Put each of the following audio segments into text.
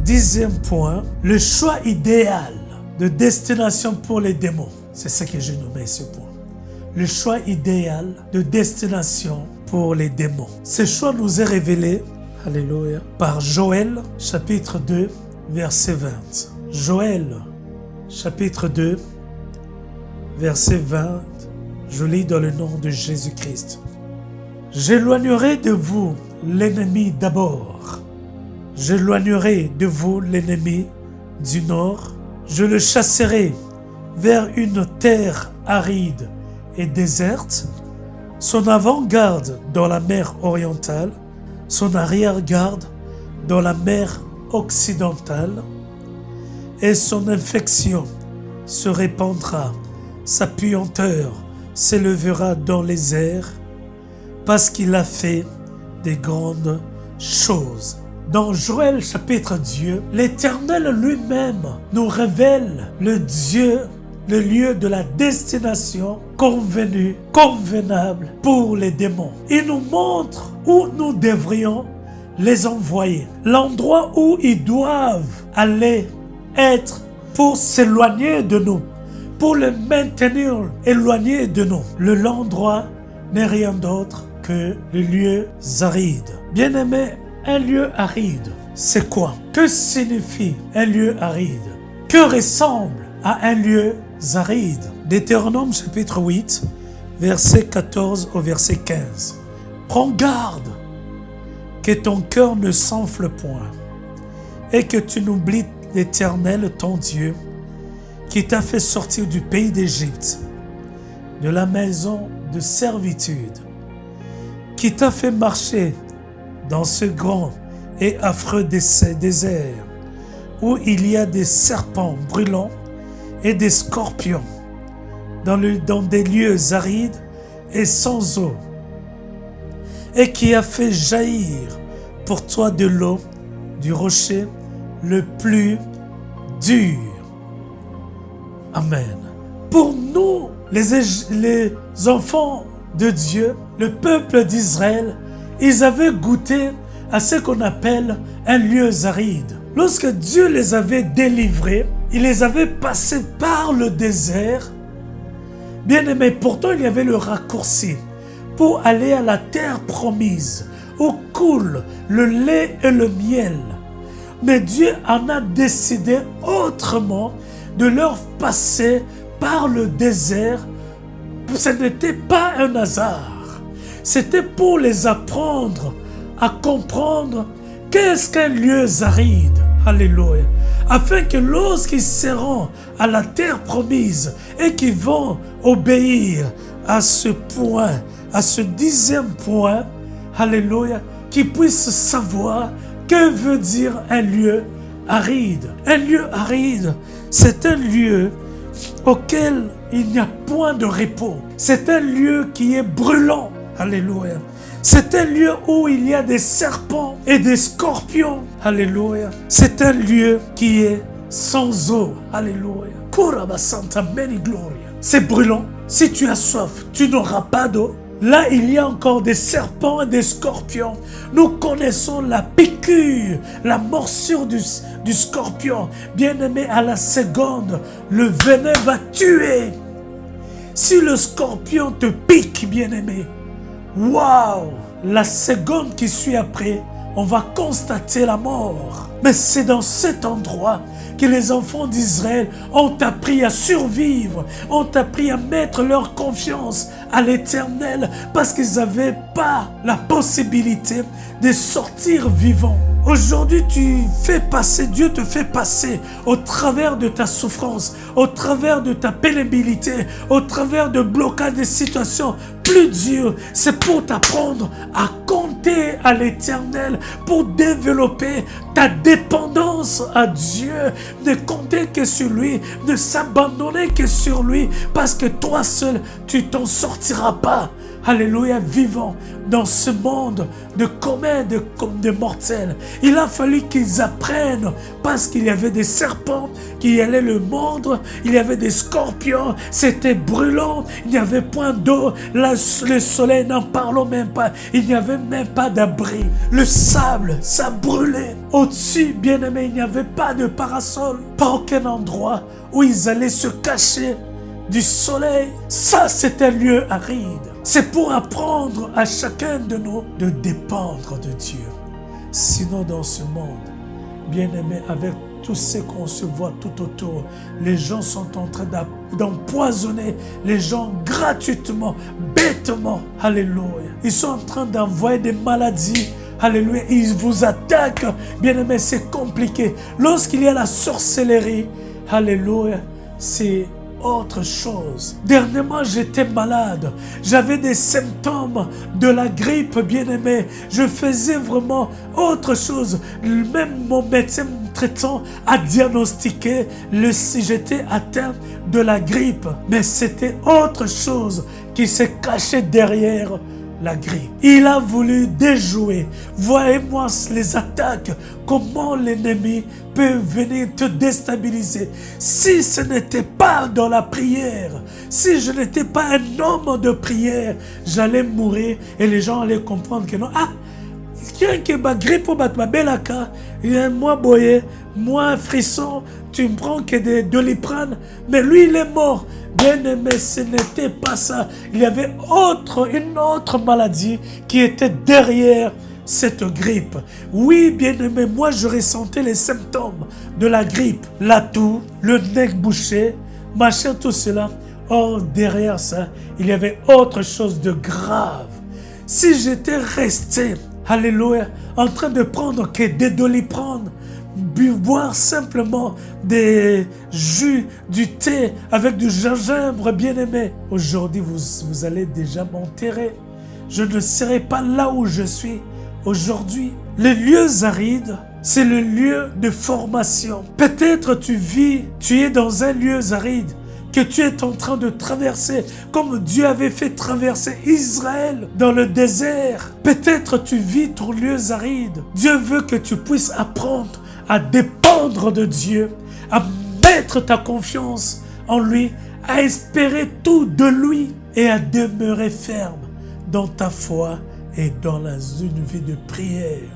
10e point, le choix idéal de destination pour les démons. C'est ça que j'ai nommé ce point. Le choix idéal de destination pour les démons. Ce choix nous est révélé, alléluia, par Joël, chapitre 2, verset 20. Joël, chapitre 2, verset 20, je lis dans le nom de Jésus-Christ. J'éloignerai de vous l'ennemi d'abord. J'éloignerai de vous l'ennemi du nord. Je le chasserai vers une terre aride et déserte, son avant-garde dans la mer orientale, son arrière-garde dans la mer occidentale, et son infection se répandra, sa puanteur s'élevera dans les airs, parce qu'il a fait des grandes choses. Dans Joël chapitre 2, l'Éternel lui-même nous révèle le lieu de la destination convenable pour les démons. Il nous montre où nous devrions les envoyer, l'endroit où ils doivent aller être pour s'éloigner de nous, pour les maintenir éloignés de nous. L'endroit n'est rien d'autre que les lieux arides. Bien-aimés, un lieu aride, c'est quoi? Que signifie un lieu aride? Que ressemble à un lieu aride? Deutéronome chapitre 8, verset 14 au verset 15. Prends garde que ton cœur ne s'enfle point et que tu n'oublies l'Éternel ton Dieu qui t'a fait sortir du pays d'Égypte, de la maison de servitude, qui t'a fait marcher dans ce grand et affreux désert où il y a des serpents brûlants et des scorpions dans des lieux arides et sans eau, et qui a fait jaillir pour toi de l'eau du rocher le plus dur. Amen. Pour nous, les enfants de Dieu, le peuple d'Israël, ils avaient goûté à ce qu'on appelle un lieu aride. Lorsque Dieu les avait délivrés, il les avait passés par le désert. Bien aimé, pourtant il y avait le raccourci pour aller à la terre promise, où coule le lait et le miel. Mais Dieu en a décidé autrement de leur passer par le désert. Ce n'était pas un hasard. C'était pour les apprendre à comprendre qu'est-ce qu'un lieu aride. Alléluia. Afin que lorsqu'ils seront à la terre promise et qu'ils vont obéir à ce point, à ce 10e point, alléluia, qu'ils puissent savoir que veut dire un lieu aride. Un lieu aride, c'est un lieu auquel il n'y a point de repos. C'est un lieu qui est brûlant. Alléluia. C'est un lieu où il y a des serpents et des scorpions. Alléluia. C'est un lieu qui est sans eau. Alléluia. Kuraba Santa Meni Gloria. C'est brûlant. Si tu as soif, tu n'auras pas d'eau. Là, il y a encore des serpents et des scorpions. Nous connaissons la piqûre, la morsure du scorpion. Bien-aimé, à la seconde, le venin va tuer. Si le scorpion te pique, bien-aimé, waouh! La seconde qui suit après, on va constater la mort. Mais c'est dans cet endroit que les enfants d'Israël ont appris à survivre, ont appris à mettre leur confiance à l'Éternel parce qu'ils n'avaient pas la possibilité de sortir vivants. Aujourd'hui, Dieu te fait passer au travers de ta souffrance, au travers de ta pénibilité, au travers de blocages de situations plus dures. C'est pour t'apprendre à compter à l'Éternel, pour développer ta dépendance à Dieu, ne compter que sur lui, ne s'abandonner que sur lui, parce que toi seul, tu t'en sortiras pas. Alléluia, vivant dans ce monde de commun, de mortels. Il a fallu qu'ils apprennent parce qu'il y avait des serpents qui allaient le mordre, il y avait des scorpions, c'était brûlant, il n'y avait point d'eau, le soleil n'en parlons même pas, il n'y avait même pas d'abri. Le sable, ça brûlait. Au-dessus, bien aimé, il n'y avait pas de parasol, pas aucun endroit où ils allaient se cacher du soleil. Ça, c'est un lieu aride. C'est pour apprendre à chacun de nous de dépendre de Dieu. Sinon, dans ce monde, bien-aimé, avec tout ce qu'on se voit tout autour, les gens sont en train d'empoisonner les gens gratuitement, bêtement. Alléluia. Ils sont en train d'envoyer des maladies. Alléluia. Ils vous attaquent. Bien-aimé, c'est compliqué. Lorsqu'il y a la sorcellerie, alléluia, c'est autre chose. Dernièrement, j'étais malade. J'avais des symptômes de la grippe, bien-aimé. Je faisais vraiment autre chose. Même mon médecin traitant a diagnostiqué si j'étais atteint de la grippe. Mais c'était autre chose qui se cachait derrière la grippe. Il a voulu déjouer. Voyez-moi les attaques, comment l'ennemi peut venir te déstabiliser. Si ce n'était pas dans la prière, si je n'étais pas un homme de prière, j'allais mourir et les gens allaient comprendre que non. Ah, qui ma grippe ou ma belaka, moi boyer, moi frisson, tu me prends que de Doliprane, mais lui il est mort. Bien-aimé, ce n'était pas ça. Il y avait une autre maladie qui était derrière cette grippe. Oui, bien-aimé, moi je ressentais les symptômes de la grippe. La toux, le nez bouché, machin, tout cela. Or, derrière ça, il y avait autre chose de grave. Si j'étais resté, alléluia, en train de prendre que des Doliprane, boire simplement des jus, du thé avec du gingembre, bien-aimé. Aujourd'hui, vous allez déjà m'enterrer. Je ne serai pas là où je suis aujourd'hui. Les lieux arides, c'est le lieu de formation. Peut-être tu es dans un lieu aride que tu es en train de traverser, comme Dieu avait fait traverser Israël dans le désert. Peut-être tu vis ton lieu aride. Dieu veut que tu puisses apprendre à dépendre de Dieu, à mettre ta confiance en lui, à espérer tout de lui et à demeurer ferme dans ta foi et dans une vie de prière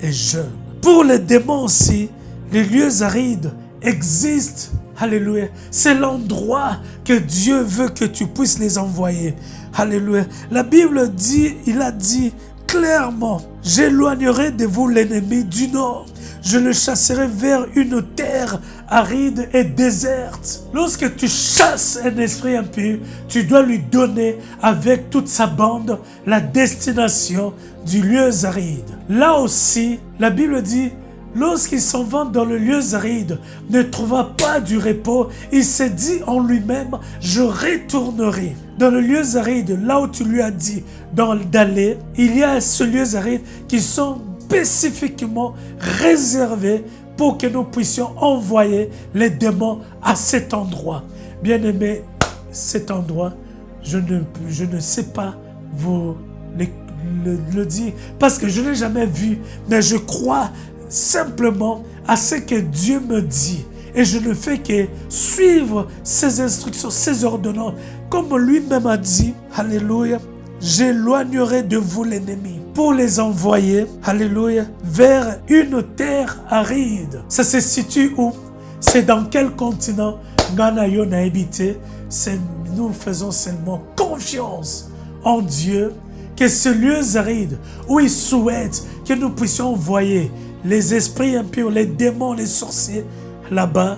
et jeûne. Pour les démons aussi, les lieux arides existent. Alléluia. C'est l'endroit que Dieu veut que tu puisses les envoyer. Alléluia. La Bible dit, il a dit clairement, j'éloignerai de vous l'ennemi du nord. Je le chasserai vers une terre aride et déserte. Lorsque tu chasses un esprit impur, tu dois lui donner avec toute sa bande la destination du lieu aride. Là aussi, la Bible dit, lorsqu'il s'en va dans le lieu aride, ne trouva pas du repos, il s'est dit en lui-même, je retournerai. Dans le lieu aride, là où tu lui as dit d'aller, il y a ce lieu aride qui sont spécifiquement réservés pour que nous puissions envoyer les démons à cet endroit. Bien-aimé, cet endroit, je ne sais pas vous le dire parce que je ne l'ai jamais vu, mais je crois simplement à ce que Dieu me dit. Et je ne fais que suivre ses instructions, ses ordonnances. Comme lui-même a dit, alléluia, j'éloignerai de vous l'ennemi pour les envoyer, alléluia, vers une terre aride. Ça se situe où? C'est dans quel continent? Ghana yon a habité. Nous faisons seulement confiance en Dieu que ce lieu aride où il souhaite que nous puissions envoyer les esprits impurs, les démons, les sorciers, là-bas,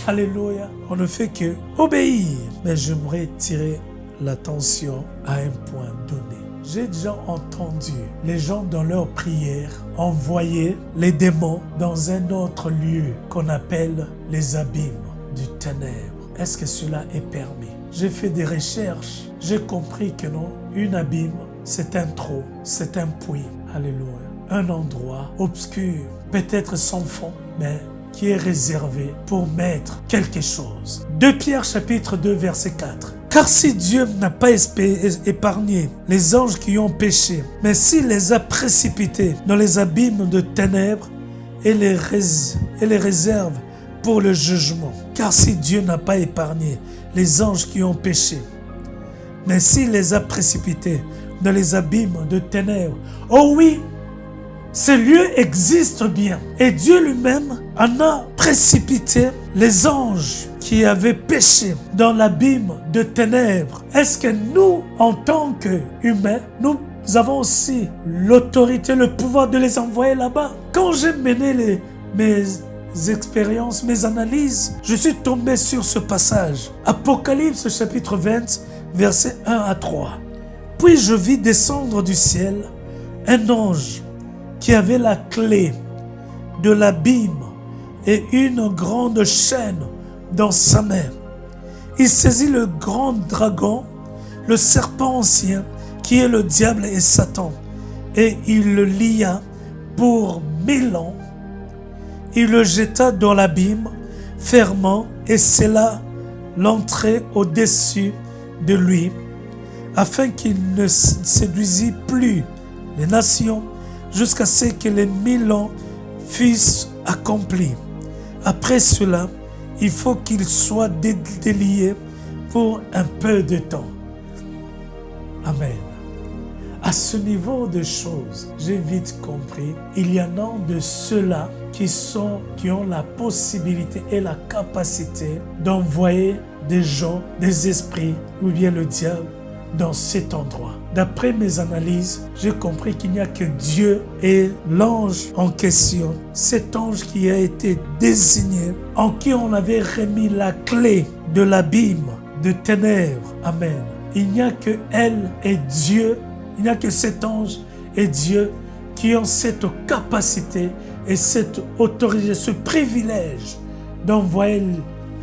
alléluia, on ne fait que obéir. Mais j'aimerais tirer l'attention à un point donné. J'ai déjà entendu les gens dans leur prière envoyer les démons dans un autre lieu qu'on appelle les abîmes du ténèbre. Est-ce que cela est permis? J'ai fait des recherches, j'ai compris que non, une abîme, c'est un trou, c'est un puits, alléluia. Un endroit obscur, peut-être sans fond, mais qui est réservé pour mettre quelque chose. 2 Pierre chapitre 2 verset 4. Car si Dieu n'a pas épargné les anges qui ont péché, mais s'il les a précipités dans les abîmes de ténèbres et les réserve pour le jugement. Car si Dieu n'a pas épargné les anges qui ont péché, mais s'il les a précipités dans les abîmes de ténèbres, oh oui, Ces lieux existent bien. Et Dieu lui-même en a précipité les anges qui avaient péché dans l'abîme de ténèbres. Est-ce que nous, en tant qu'humains, nous avons aussi l'autorité, le pouvoir de les envoyer là-bas? Quand j'ai mené mes expériences, mes analyses, je suis tombé sur ce passage. Apocalypse chapitre 20, versets 1 à 3. Puis je vis descendre du ciel un ange qui avait la clé de l'abîme et une grande chaîne dans sa main. Il saisit le grand dragon, le serpent ancien, qui est le diable et Satan, et il le lia pour 1000 ans. Il le jeta dans l'abîme, fermant et scella l'entrée au-dessus de lui, afin qu'il ne séduisît plus les nations, jusqu'à ce que les 1000 ans fussent accomplis. Après cela, il faut qu'il soit délié pour un peu de temps. Amen. À ce niveau de choses, j'ai vite compris, il y en a de ceux-là qui ont la possibilité et la capacité d'envoyer des gens, des esprits ou bien le diable dans cet endroit. D'après mes analyses, j'ai compris qu'il n'y a que Dieu et l'ange en question, cet ange qui a été désigné, en qui on avait remis la clé de l'abîme de ténèbres. Amen. Il n'y a que elle et Dieu, il n'y a que cet ange et Dieu qui ont cette capacité et cette autorité, ce privilège d'envoyer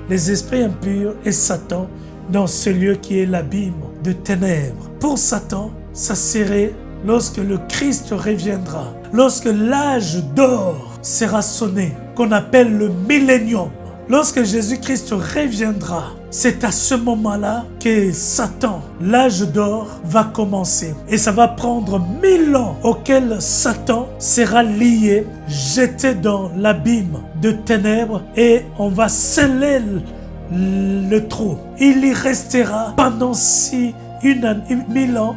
les esprits impurs et Satan dans ce lieu qui est l'abîme de ténèbres. Pour Satan, ça serait lorsque le Christ reviendra, lorsque l'âge d'or sera sonné, qu'on appelle le millénium. Lorsque Jésus-Christ reviendra, c'est à ce moment-là que Satan, l'âge d'or, va commencer. Et ça va prendre 1000 ans auxquels Satan sera lié, jeté dans l'abîme de ténèbres et on va sceller le trou. Il y restera pendant 1000 ans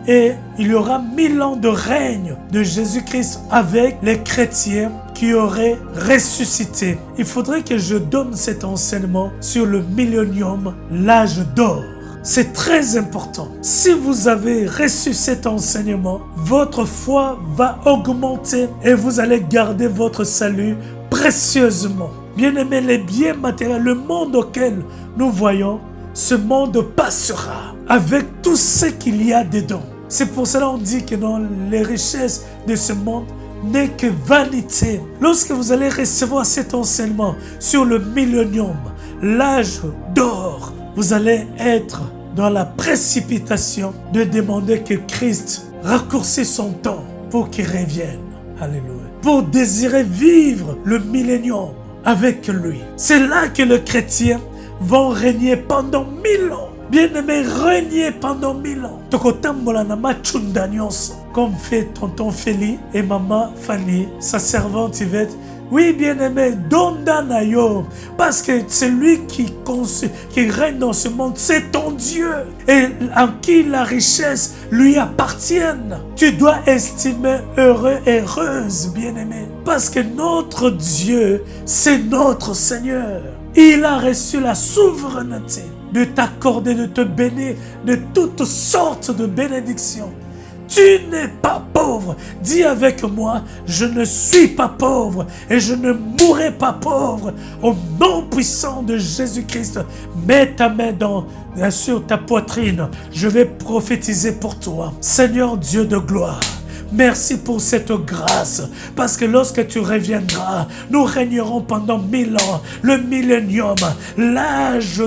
et il y aura 1000 ans de règne de Jésus-Christ avec les chrétiens qui auraient ressuscité. Il faudrait que je donne cet enseignement sur le millénium, l'âge d'or. C'est très important. Si vous avez reçu cet enseignement, votre foi va augmenter et vous allez garder votre salut précieusement. Bien-aimés, les biens matériels, le monde auquel nous voyons, ce monde passera avec tout ce qu'il y a dedans. C'est pour cela qu'on dit que dans les richesses de ce monde n'est que vanité. Lorsque vous allez recevoir cet enseignement sur le millénium, l'âge d'or, vous allez être dans la précipitation de demander que Christ raccourcisse son temps pour qu'il revienne. Alléluia. Pour désirer vivre le millénium avec lui. C'est là que les chrétiens vont régner pendant 1000 ans. Bien-aimé, régner pendant 1000 ans. Tokotambola na machunda nyonso. Comme fait tonton Feli et maman Fanny, sa servante Yvette. Oui, bien-aimé, donda na yo. Parce que c'est lui qui règne dans ce monde. C'est ton Dieu. Et en qui la richesse lui appartient. Tu dois estimer heureux et heureuse, bien-aimé. Parce que notre Dieu, c'est notre Seigneur. Il a reçu la souveraineté de t'accorder, de te bénir de toutes sortes de bénédictions. Tu n'es pas pauvre. Dis avec moi, je ne suis pas pauvre et je ne mourrai pas pauvre. Au nom puissant de Jésus-Christ, mets ta main sur ta poitrine. Je vais prophétiser pour toi. Seigneur Dieu de gloire, merci pour cette grâce, parce que lorsque tu reviendras, nous régnerons pendant 1000 ans, le millénium, l'âge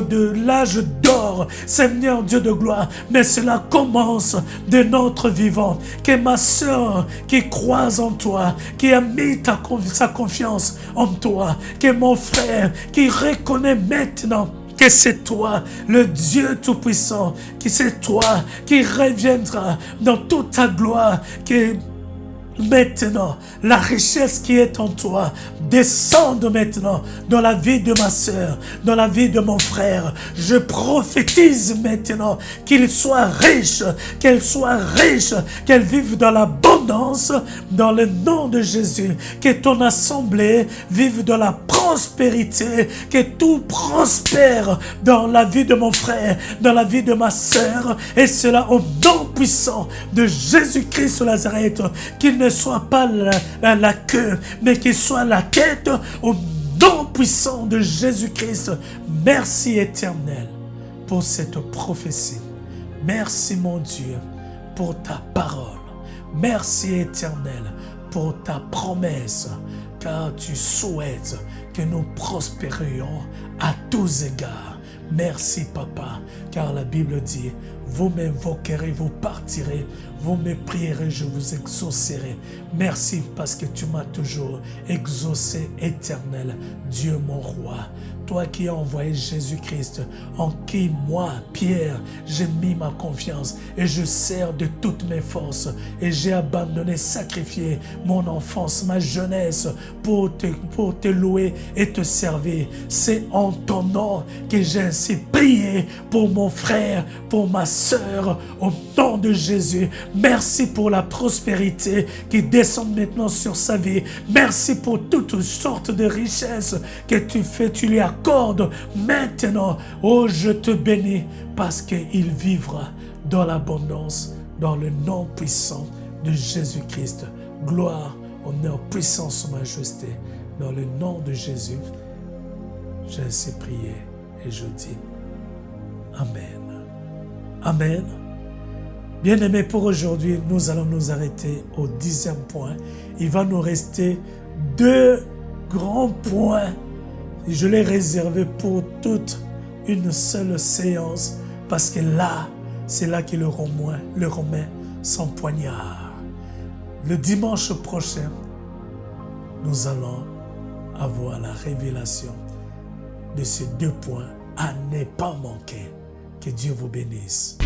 d'or, Seigneur Dieu de gloire. Mais cela commence de notre vivant. Que ma soeur qui croise en toi, qui a mis sa confiance en toi, que mon frère qui reconnaît maintenant que c'est toi, le Dieu Tout-Puissant, que c'est toi qui reviendra dans toute ta gloire, que maintenant la richesse qui est en toi descende maintenant dans la vie de ma sœur, dans la vie de mon frère. Je prophétise maintenant qu'il soit riche, qu'elle soit riche, qu'elle vive dans l'abondance dans le nom de Jésus. Que ton assemblée vive dans la prospérité, que tout prospère dans la vie de mon frère, dans la vie de ma sœur, et cela au nom puissant de Jésus-Christ de Nazareth, qu'il ne soit pas la queue, mais qu'il soit la tête au nom puissant de Jésus-Christ. Merci éternel pour cette prophétie. Merci mon Dieu pour ta parole. Merci éternel pour ta promesse, car tu souhaites que nous prospérions à tous égards. Merci papa, car la Bible dit, vous m'invoquerez, vous partirez, vous me prierez, je vous exaucerai. Merci parce que tu m'as toujours exaucé, éternel, Dieu mon roi. Toi qui as envoyé Jésus-Christ, en qui moi, Pierre, j'ai mis ma confiance et je sers de toutes mes forces et j'ai abandonné, sacrifié mon enfance, ma jeunesse pour te louer et te servir. C'est en ton nom que j'ai ainsi prié pour mon frère, pour ma sœur, au nom de Jésus. Merci pour la prospérité qui descend maintenant sur sa vie. Merci pour toutes sortes de richesses que tu fais, tu lui accordes maintenant. Oh, je te bénis parce qu'il vivra dans l'abondance, dans le nom puissant de Jésus-Christ. Gloire, honneur, puissance, majesté. Dans le nom de Jésus, j'ai ainsi prié et je dis Amen. Amen. Bien-aimés, pour aujourd'hui, nous allons nous arrêter au 10e point. Il va nous rester 2 grands points. Je l'ai réservé pour toute une seule séance parce que là, c'est là qu'il le remet son poignard. Le dimanche prochain, nous allons avoir la révélation de ces 2 points à ne pas manquer. Que Dieu vous bénisse.